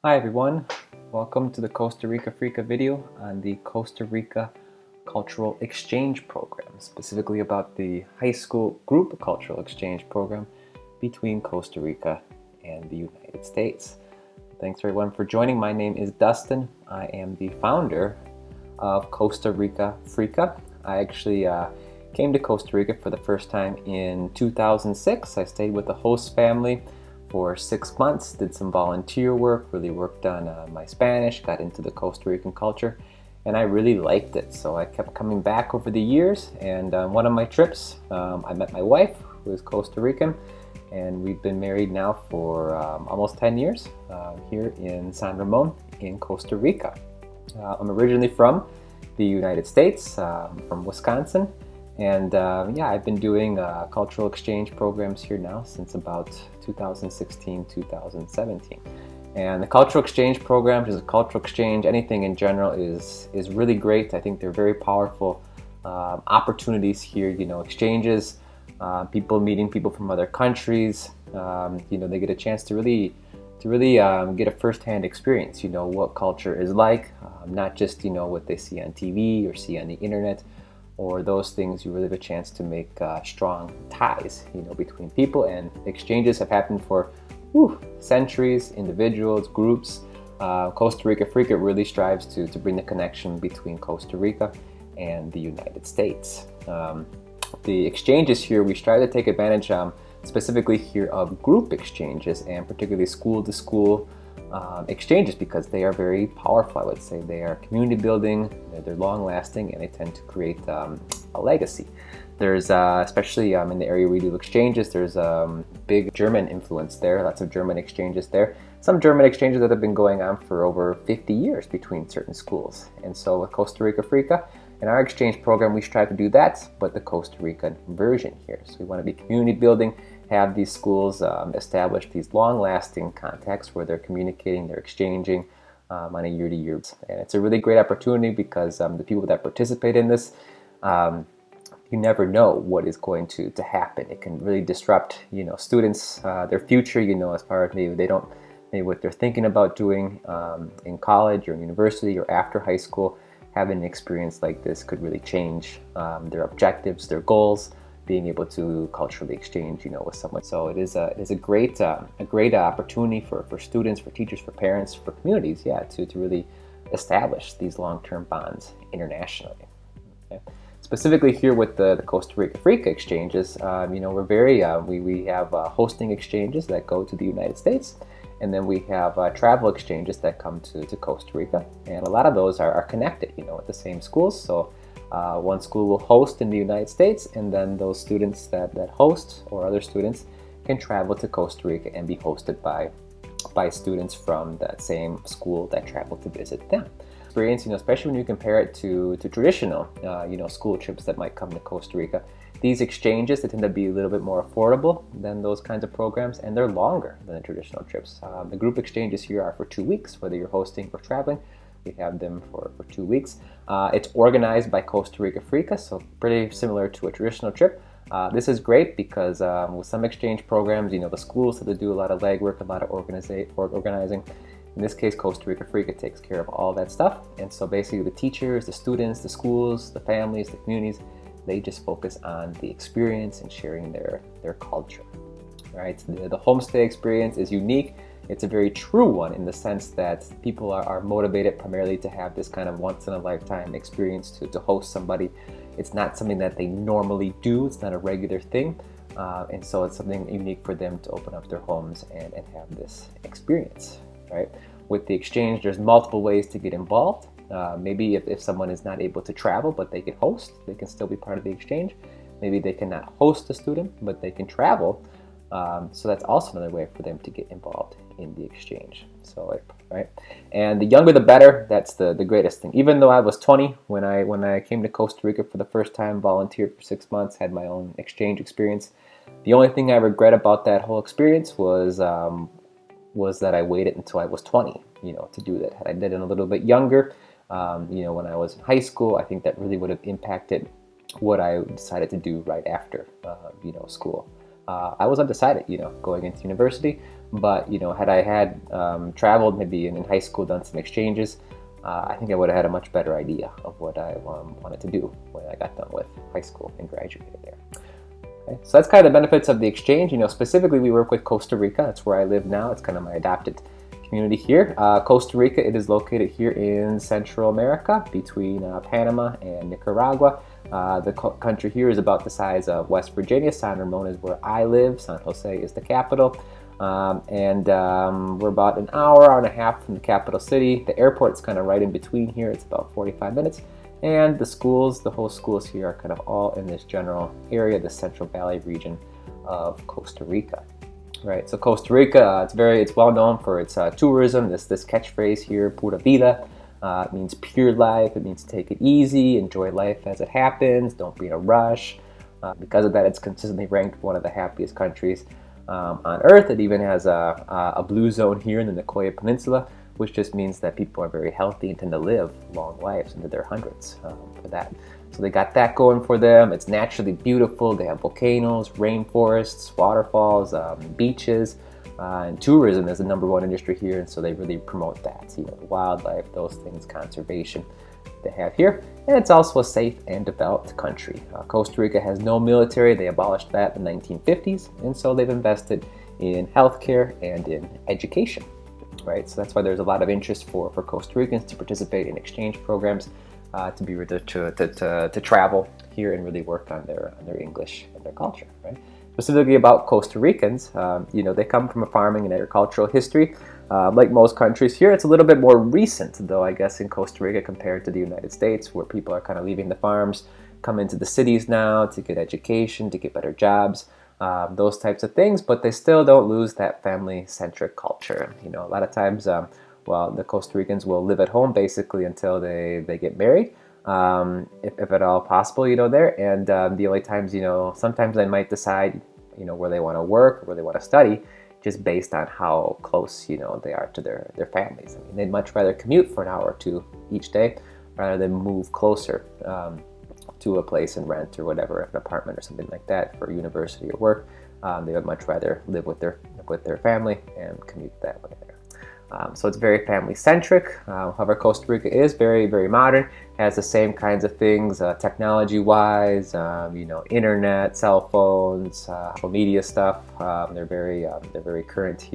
Hi everyone, welcome to the Costa Rica Frika video on the Costa Rica Cultural Exchange Program, specifically about the high school group cultural exchange program between Costa Rica and the United States. Thanks everyone for joining. My name is Dustin. I am the founder of Costa Rica Frika. I actually came to Costa Rica for the first time in 2006. I stayed with the host family for 6 months, did some volunteer work, really worked on my Spanish, got into the Costa Rican culture, and I really liked it. So I kept coming back over the years, and one of my trips, I met my wife, who is Costa Rican, and we've been married now for almost 10 years here in San Ramon in Costa Rica. I'm originally from the United States, from Wisconsin, and yeah, I've been doing cultural exchange programs here now since about 2016, 2017. And the cultural exchange program, just a cultural exchange, anything in general is really great. I think they're very powerful opportunities here, exchanges, people meeting people from other countries, they get a chance to really get a first-hand experience, what culture is like, not just, what they see on TV or see on the internet, or those things. You really have a chance to make strong ties, between people, and exchanges have happened for centuries, individuals, groups. Costa Rica Frika really strives to bring the connection between Costa Rica and the United States. The exchanges here, we strive to take advantage specifically here of group exchanges, and particularly school-to-school exchanges, because they are very powerful. I would say they are community building, they're long lasting, and they tend to create a legacy. There's especially in the area we do exchanges, there's big German influence there, lots of German exchanges there. Some German exchanges that have been going on for over 50 years between certain schools. And so with Costa Rica Frika, in our exchange program, we strive to do that, but the Costa Rican version here. So we want to be community building, have these schools establish these long-lasting contacts where they're communicating, they're exchanging on a year-to-year. And it's a really great opportunity because the people that participate in this, you never know what is going to happen. It can really disrupt, students, their future, as far as maybe what they're thinking about doing in college or university or after high school. Having an experience like this could really change their objectives, their goals, being able to culturally exchange, with someone. So it is a great opportunity for students, for teachers, for parents, for communities, to really establish these long-term bonds internationally. Okay. Specifically here with the Costa Rica Frika exchanges, we're very we have hosting exchanges that go to the United States. And then we have travel exchanges that come to Costa Rica. And a lot of those are connected, with the same schools. So one school will host in the United States, and then those students that host, or other students, can travel to Costa Rica and be hosted by students from that same school that travel to visit them. Experience, especially when you compare it to traditional, school trips that might come to Costa Rica. These exchanges, they tend to be a little bit more affordable than those kinds of programs, and they're longer than the traditional trips. The group exchanges here are for 2 weeks, whether you're hosting or traveling. We have them for 2 weeks. It's organized by Costa Rica Frika, so pretty similar to a traditional trip. This is great because with some exchange programs, the schools have to do a lot of legwork, a lot of organizing. In this case, Costa Rica Frika takes care of all that stuff. And so basically the teachers, the students, the schools, the families, the communities, they just focus on the experience and sharing their culture. Right? The homestay experience is unique. It's a very true one in the sense that people are motivated primarily to have this kind of once-in-a-lifetime experience to host somebody. It's not something that they normally do. It's not a regular thing. And so it's something unique for them to open up their homes and have this experience. Right? With the exchange, there's multiple ways to get involved. Maybe if someone is not able to travel, but they can host, they can still be part of the exchange. Maybe they cannot host a student, but they can travel. So that's also another way for them to get involved in the exchange. So, right? And the younger the better. That's the greatest thing. Even though I was 20 when I came to Costa Rica for the first time, volunteered for 6 months, had my own exchange experience. The only thing I regret about that whole experience was that I waited until I was 20, to do that. Had I did it a little bit younger, when I was in high school, I think that really would have impacted what I decided to do right after, school. I was undecided, going into university. But had I had traveled maybe in high school, done some exchanges, I think I would have had a much better idea of what I wanted to do when I got done with high school and graduated there. Okay? So that's kind of the benefits of the exchange. Specifically we work with Costa Rica. That's where I live now. It's kind of my adopted community here. Costa Rica, it is located here in Central America between Panama and Nicaragua. The country here is about the size of West Virginia. San Ramon is where I live. San Jose is the capital. We're about an hour and a half from the capital city. The airport's kind of right in between here. It's about 45 minutes. And the whole schools here are kind of all in this general area, the Central Valley region of Costa Rica. Right, so Costa Rica, it's well known for its tourism. This catchphrase here, "Pura vida," it means pure life. It means take it easy, enjoy life as it happens, don't be in a rush. Because of that, it's consistently ranked one of the happiest countries on earth. It even has a blue zone here in the Nicoya Peninsula, which just means that people are very healthy and tend to live long lives into their hundreds for that. So they got that going for them. It's naturally beautiful. They have volcanoes, rainforests, waterfalls, beaches, and tourism is the #1 industry here. And so they really promote that. The wildlife, those things, conservation they have here. And it's also a safe and developed country. Costa Rica has no military. They abolished that in the 1950s. And so they've invested in healthcare and in education. Right, so that's why there's a lot of interest for Costa Ricans to participate in exchange programs, to be able to travel here and really work on their English and their culture. Right, specifically about Costa Ricans, they come from a farming and agricultural history. Like most countries here, it's a little bit more recent, though, I guess, in Costa Rica compared to the United States, where people are kind of leaving the farms, come into the cities now to get education, to get better jobs. Those types of things, but they still don't lose that family-centric culture. A lot of times, the Costa Ricans will live at home basically until they get married, if at all possible, there. And the only times, sometimes they might decide, where they want to work or where they want to study, just based on how close, they are to their families. I mean, they'd much rather commute for an hour or two each day rather than move closer to a place and rent or whatever, an apartment or something like that for university or work. They would much rather live with their family and commute that way there. So it's very family-centric. However, Costa Rica is very, very modern, has the same kinds of things technology-wise, internet, cell phones, social media stuff. They're very current,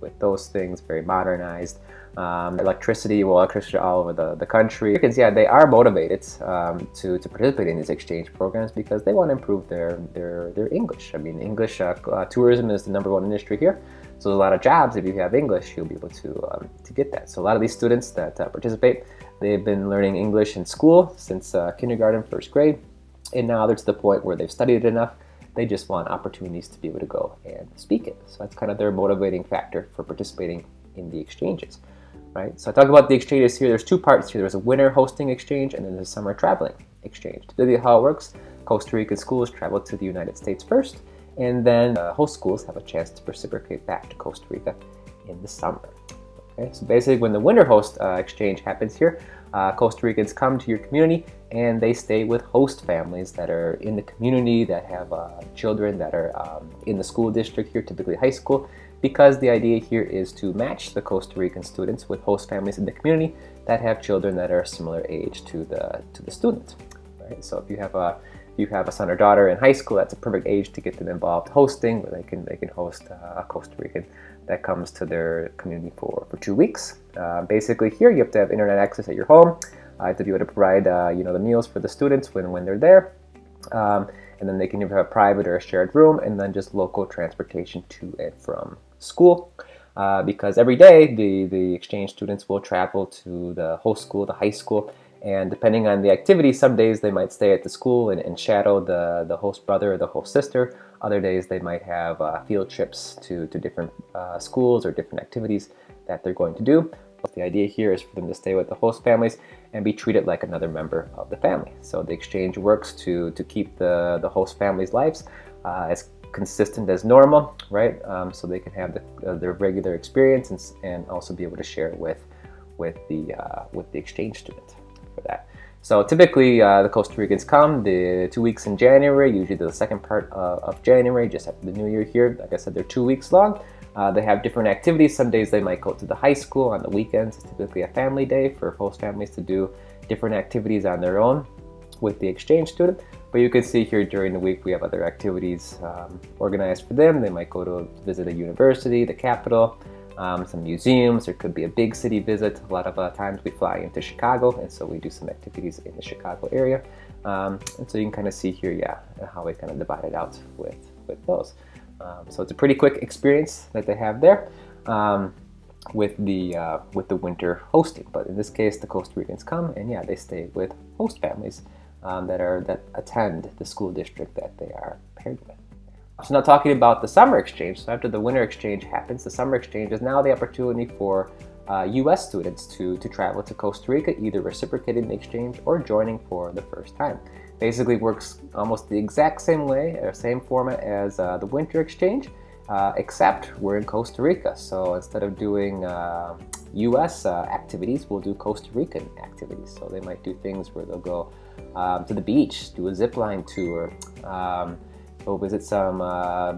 with those things, very modernized. Electricity all over the country. Because they are motivated to participate in these exchange programs because they want to improve their English. I mean, English tourism is the #1 industry here. So there's a lot of jobs. If you have English, you'll be able to get that. So a lot of these students that participate, they've been learning English in school since kindergarten, first grade, and now they're to the point where they've studied it enough. They just want opportunities to be able to go and speak it. So that's kind of their motivating factor for participating in the exchanges. Right? So I talk about the exchanges here. There's two parts here. There's a winter hosting exchange and then there's a summer traveling exchange. Typically how it works, Costa Rican schools travel to the United States first, and then host schools have a chance to reciprocate back to Costa Rica in the summer. Okay? So basically when the winter host exchange happens here, Costa Ricans come to your community and they stay with host families that are in the community, that have children that are in the school district here, typically high school, because the idea here is to match the Costa Rican students with host families in the community that have children that are a similar age to the student. Right? So if you have a son or daughter in high school, that's a perfect age to get them involved hosting, where they can host a Costa Rican that comes to their community for 2 weeks. Basically here you have to have internet access at your home to be able to provide the meals for the students when they're there. And then they can either have a private or a shared room, and then just local transportation to and from school. Because every day the exchange students will travel to the host school, the high school, and depending on the activity, some days they might stay at the school and shadow the host brother or the host sister. Other days they might have field trips to different schools or different activities that they're going to do. But the idea here is for them to stay with the host families and be treated like another member of the family. So the exchange works to keep the host family's lives as consistent as normal, right? So they can have their regular experience and also be able to share with the exchange student for that. So typically the Costa Ricans come the 2 weeks in January, usually the second part of January, just after the new year here. Like I said, they're 2 weeks long. They have different activities. Some days they might go to the high school. On the weekends, it's typically a family day for host families to do different activities on their own with the exchange student. But you can see here during the week we have other activities organized for them. They might go to visit a university, the capital, some museums. There could be a big city visit. A lot of times we fly into Chicago, and so we do some activities in the Chicago area. And so you can kind of see here, how we kind of divide it out with those. So it's a pretty quick experience that they have there with the winter hosting. But in this case, the Costa Ricans come, and they stay with host families that attend the school district that they are paired with. So now talking about the summer exchange. So after the winter exchange happens, the summer exchange is now the opportunity for U.S. students to travel to Costa Rica, either reciprocating the exchange or joining for the first time. Basically works almost the exact same way, or same format as the winter exchange, except we're in Costa Rica. So instead of doing U.S. activities, we'll do Costa Rican activities. So they might do things where they'll go to the beach, do a zip line tour, go visit some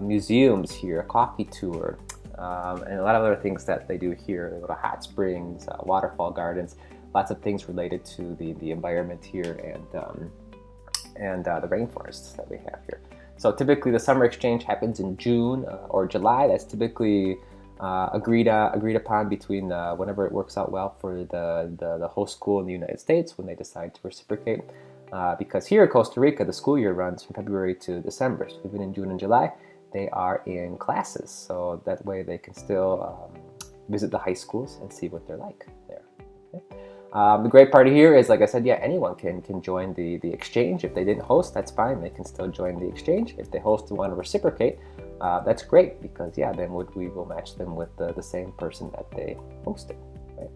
museums here, a coffee tour, and a lot of other things that they do here. They go to hot springs, waterfall gardens, lots of things related to the environment here and the rainforests that we have here. So typically the summer exchange happens in June or July. That's typically agreed upon between whenever it works out well for the host school in the United States when they decide to reciprocate. Because here in Costa Rica, the school year runs from February to December. So even in June and July, they are in classes. So that way they can still visit the high schools and see what they're like there. Okay? The great part here is, like I said, anyone can join the exchange. If they didn't host, that's fine. They can still join the exchange. If they host and want to reciprocate, that's great, because then we will match them with the same person that they hosted. Right?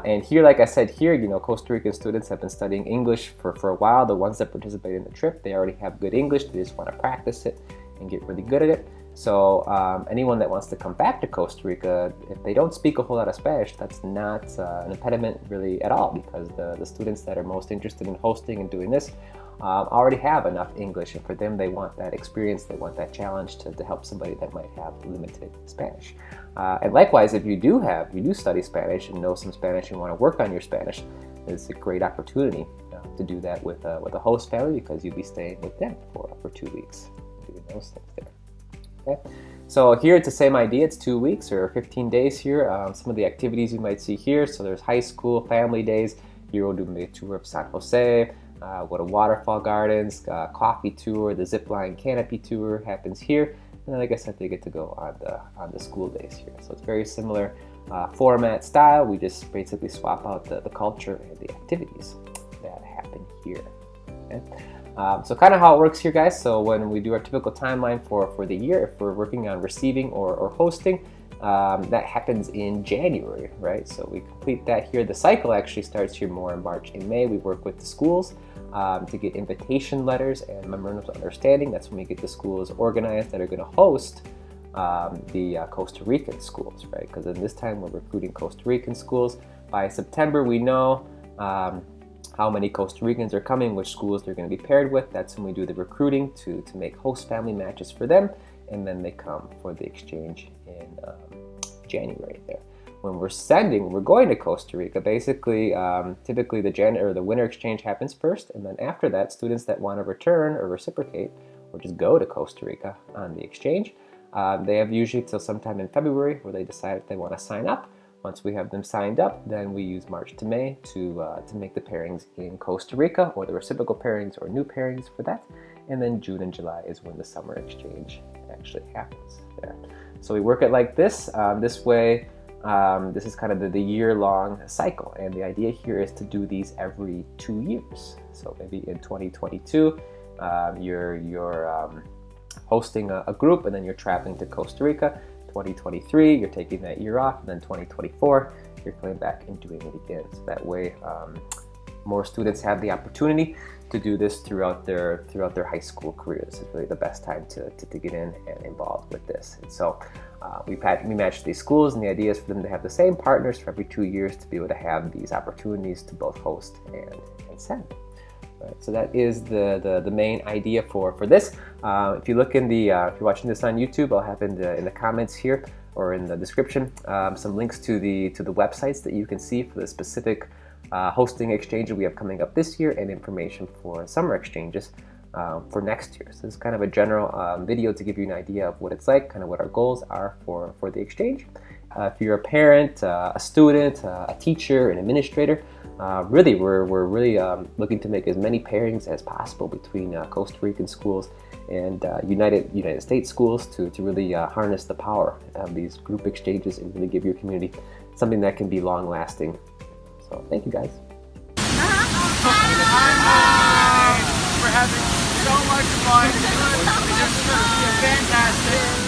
And here, like I said, Costa Rican students have been studying English for a while. The ones that participate in the trip, they already have good English. They just want to practice it and get really good at it. So anyone that wants to come back to Costa Rica, if they don't speak a whole lot of Spanish, that's not an impediment really at all, because the students that are most interested in hosting and doing this already have enough English, and for them, they want that experience, they want that challenge to help somebody that might have limited Spanish. And likewise, if you do study Spanish and know some Spanish and want to work on your Spanish, it's a great opportunity to do that with a host family, because you'll be staying with them for 2 weeks, doing those things there. Okay. So here it's the same idea. It's 2 weeks or 15 days here. Some of the activities you might see here. So there's high school family days. Here we'll do a tour of San Jose, go to waterfall gardens, coffee tour, the zip line canopy tour happens here. And then, like I said, they get to go on the school days here. So it's very similar format, style. We just basically swap out the culture and the activities that happen here. Okay. So kind of how it works here, guys. So when we do our typical timeline for the year, if we're working on receiving or hosting, that happens in January, right? So we complete that here. The cycle actually starts here more in March and May. We work with the schools to get invitation letters and memorandums of understanding. That's when we get the schools organized that are going to host the Costa Rican schools, right? Because in this time we're recruiting Costa Rican schools. By September, we know how many Costa Ricans are coming, which schools they're going to be paired with. That's when we do the recruiting to make host family matches for them, and then they come for the exchange in January there. When we're going to Costa Rica, basically, typically the winter exchange happens first, and then after that, students that want to return or reciprocate or just go to Costa Rica on the exchange, they have usually till sometime in February where they decide if they want to sign up. Once we have them signed up, then we use March to May to make the pairings in Costa Rica, or the reciprocal pairings or new pairings for that. And then June and July is when the summer exchange actually happens there. So we work it like this. This way, this is kind of the year-long cycle. And the idea here is to do these every 2 years. So maybe in 2022, you're hosting a group, and then you're traveling to Costa Rica. 2023, you're taking that year off, and then 2024, you're coming back and doing it again. So that way, more students have the opportunity to do this throughout their high school career. This is really the best time to get in and involved with this. And so we match these schools, and the idea is for them to have the same partners for every 2 years to be able to have these opportunities to both host and send. Right, so that is the main idea for this. If you look if you're watching this on YouTube, I'll have in the comments here or in the description some links to the websites that you can see for the specific hosting exchange we have coming up this year, and information for summer exchanges for next year. So this is kind of a general video to give you an idea of what it's like, kind of what our goals are for the exchange. If you're a parent, a student, a teacher, an administrator, really we're really looking to make as many pairings as possible between Costa Rican schools and United States schools to really harness the power of these group exchanges and really give your community something that can be long lasting. So thank you guys. We're having so much fun. It's just fantastic.